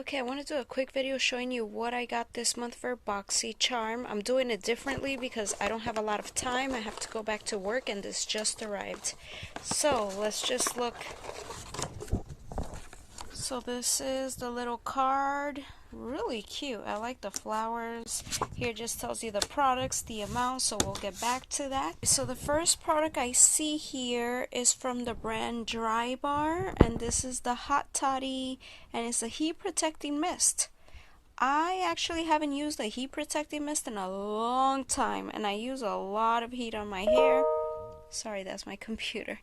Okay, I want to do a quick video showing you what I got this month for Boxycharm. I'm doing it differently because I don't have a lot of time. I have to go back to work and this just arrived. So let's just look. So this is the little card. Really cute. I like the flowers. Here just tells you the products, the amount, so we'll get back to that. So the first product I see here is from the brand Drybar, and this is the Hot Toddy, and it's a heat protecting mist. I actually haven't used a heat protecting mist in a long time, and I use a lot of heat on my hair. Sorry, that's my computer.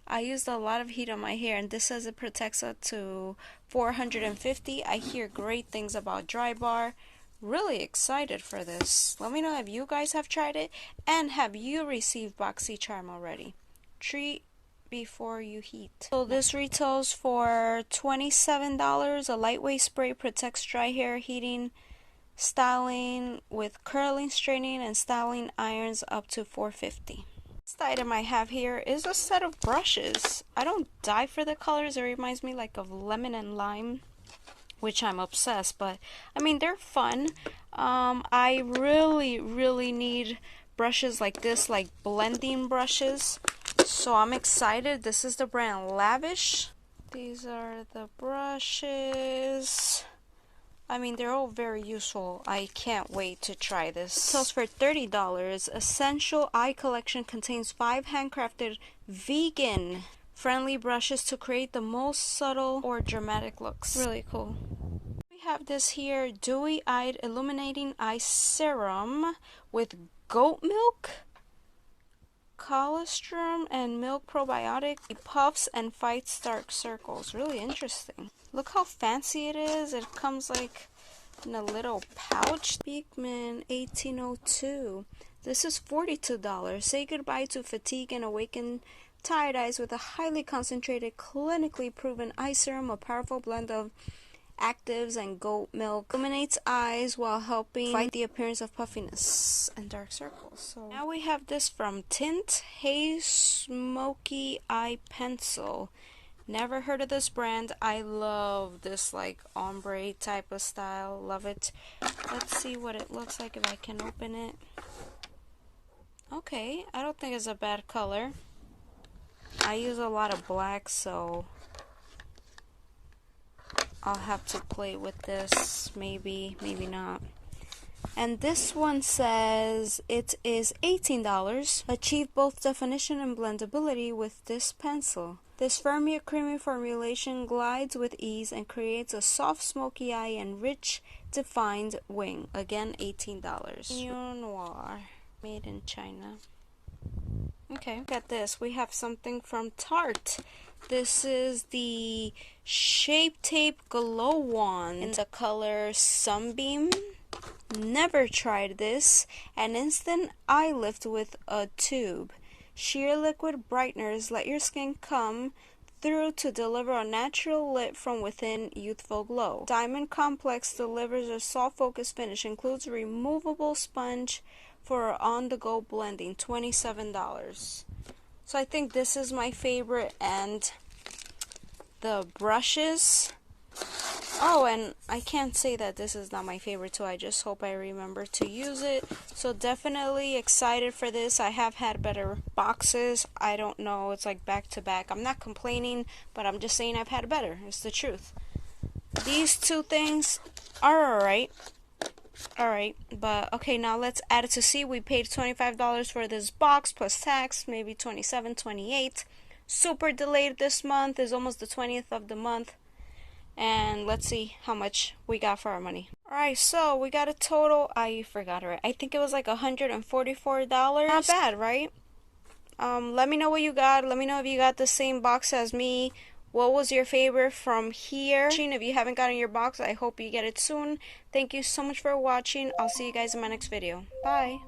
I used a lot of heat on my hair, and this says it protects up to 450. I hear great things about Drybar. Really excited for this. Let me know if you guys have tried it, and have you received Boxycharm already. Treat before you heat. So this retails for $27. A lightweight spray protects dry hair, heating, styling with curling, straightening, and styling irons up to $450. Next item I have here is a set of brushes. I don't die for the colors. It reminds me like of lemon and lime, which I'm obsessed, but I mean they're fun. I really need brushes like this, like blending brushes, so I'm excited. This is the brand Lavish. These are the brushes. I mean, they're all very useful. I can't wait to try this. It sells for $30. Essential Eye Collection contains 5 handcrafted vegan friendly brushes to create the most subtle or dramatic looks. Really cool. We have this here, Dewy Eye Illuminating Eye Serum with goat milk, colostrum, and milk probiotic. It puffs and fights dark circles. Really interesting. Look how fancy it is. It comes like in a little pouch. Beekman 1802. This is $42. Say goodbye to fatigue and awaken tired eyes with a highly concentrated, clinically proven eye serum. A powerful blend of actives and goat milk illuminates eyes while helping fight the appearance of puffiness and dark circles. So now we have this from Tint, Hey Smokey Eye Pencil. Never heard of this brand. I love this like ombre type of style. Love it. Let's see what it looks like if I can open it. Okay, I don't think it's a bad color. I use a lot of black, so I'll have to play with this. Maybe not. And this one says it is $18. Achieve both definition and blendability with this pencil. This firm yet creamy formulation glides with ease and creates a soft smoky eye and rich defined wing. Again, $18. Neo Noir, made in China. Okay, look at this. We have something from Tarte. This is the Shape Tape Glow Wand in the color Sunbeam. Never tried this. An instant eye lift with a tube. Sheer liquid brighteners let your skin come through to deliver a natural lit from within youthful glow. Diamond Complex delivers a soft focus finish. Includes a removable sponge for on-the-go blending. $27. So I think this is my favorite, and the brushes. Oh, and I can't say that this is not my favorite too. I just hope I remember to use it. So definitely excited for this. I have had better boxes. I don't know. It's like back to back. I'm not complaining, but I'm just saying I've had better. It's the truth. These two things are alright. Alright, but okay, now let's add it to see. We paid $25 for this box plus tax, maybe $27, $28. Super delayed this month. Is almost the 20th of the month. And let's see how much we got for our money. Alright, so we got a total, I forgot it. I think it was like $144. Not bad, right? Let me know what you got. Let me know if you got the same box as me. What was your favorite from here? If you haven't gotten your box, I hope you get it soon. Thank you so much for watching. I'll see you guys in my next video. Bye.